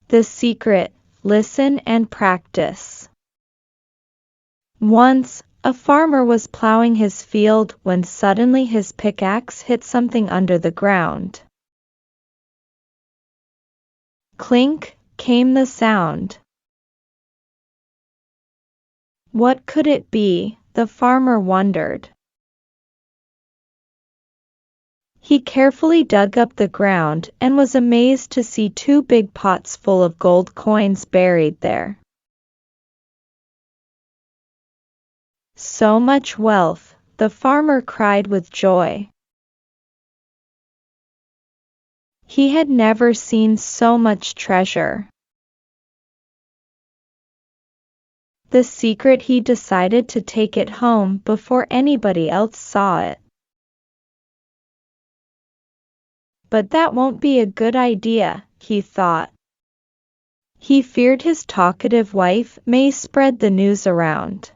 The secret: listen and practice. Once, a farmer was plowing his field when suddenly his pickaxe hit something under the ground. Clink came the sound. What could it be? The farmer wondered. He carefully dug up the ground and was amazed to see 2 big pots full of gold coins buried there. So much wealth, the farmer cried with joy. He had never seen so much treasure. The secret: he decided to take it home before anybody else saw it. But that won't be a good idea, he thought. He feared his talkative wife may spread the news around.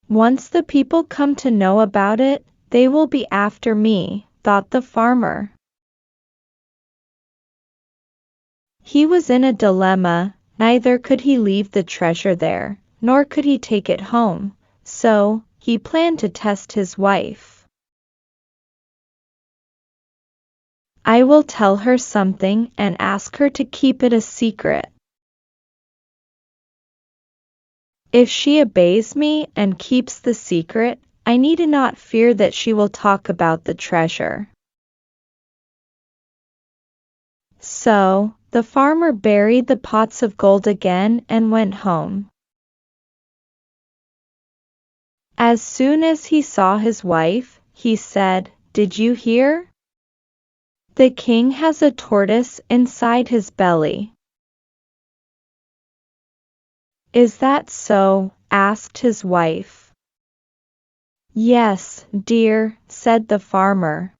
Once the people come to know about it, they will be after me, thought the farmer. He was in a dilemma. Neither could he leave the treasure there, nor could he take it home, so he planned to test his wife. I will tell her something and ask her to keep it a secret. If she obeys me and keeps the secret, I need not fear that she will talk about the treasure. So, the farmer buried the pots of gold again and went home. As soon as he saw his wife, he said, "Did you hear? The king has a tortoise inside his belly." "Is that so?" asked his wife. "Yes, dear," said the farmer.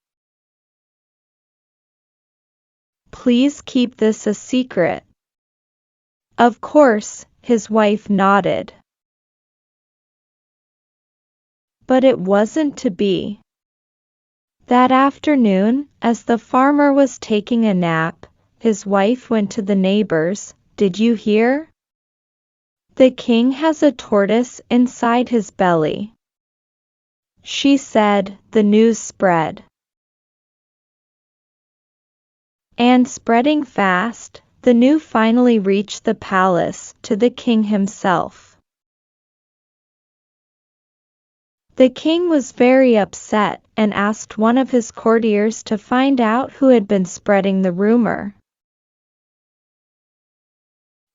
"Please keep this a secret." Of course, his wife nodded. But it wasn't to be. That afternoon, as the farmer was taking a nap, his wife went to the neighbors. "Did you hear? The king has a tortoise inside his belly." She said. The news spread. And spreading fast, the news finally reached the palace, to the king himself. The king was very upset and asked one of his courtiers to find out who had been spreading the rumor.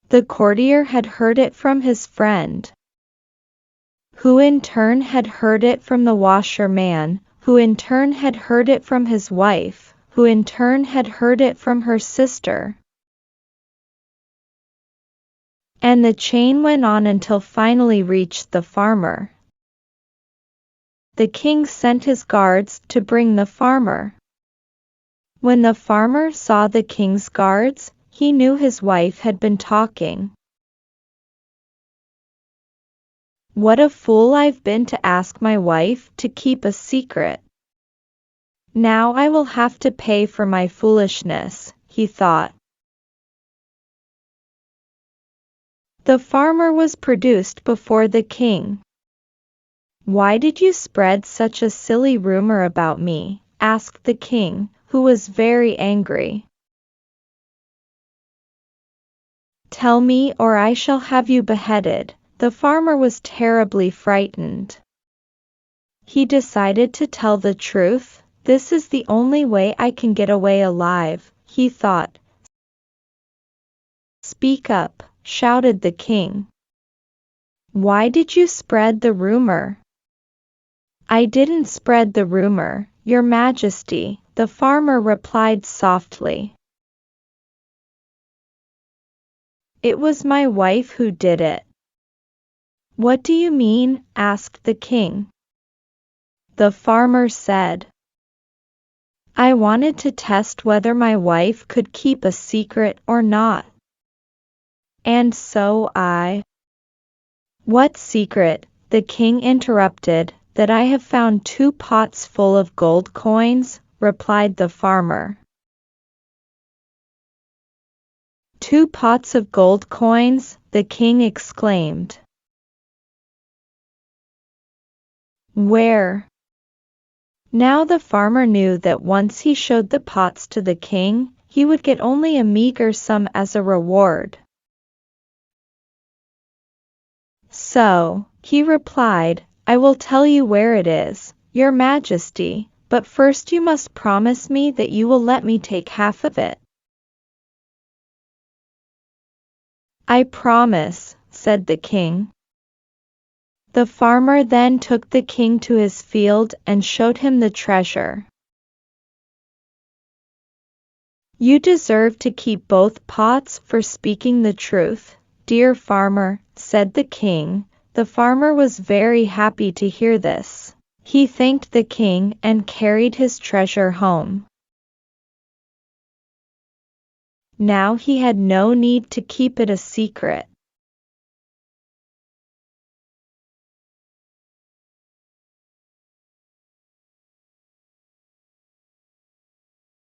The courtier had heard it from his friend, who in turn had heard it from the washerman, who in turn had heard it from his wife, who in turn had heard it from her sister. And the chain went on until finally reached the farmer. The king sent his guards to bring the farmer. When the farmer saw the king's guards, he knew his wife had been talking. "What a fool I've been to ask my wife to keep a secret. Now I will have to pay for my foolishness," he thought. The farmer was produced before the king. "Why did you spread such a silly rumor about me?" asked the king, who was very angry. "Tell me or I shall have you beheaded." The farmer was terribly frightened. He decided to tell the truth. "This is the only way I can get away alive," he thought. "Speak up," shouted the king. "Why did you spread the rumor?" "I didn't spread the rumor, Your Majesty," the farmer replied softly. "It was my wife who did it." "What do you mean?" asked the king. The farmer said, "I wanted to test whether my wife could keep a secret or not. And so I—" "What secret?" the king interrupted. "That I have found 2 pots full of gold coins," replied the farmer. 2 pots of gold coins, the king exclaimed. Where? Now the farmer knew that once he showed the pots to the king, he would get only a meager sum as a reward. So, he replied, I will tell you where it is, Your Majesty, but first you must promise me that you will let me take half of it. I promise, said the king. The farmer then took the king to his field and showed him the treasure. You deserve to keep both pots for speaking the truth, dear farmer, said the king. The farmer was very happy to hear this. He thanked the king and carried his treasure home. Now he had no need to keep it a secret.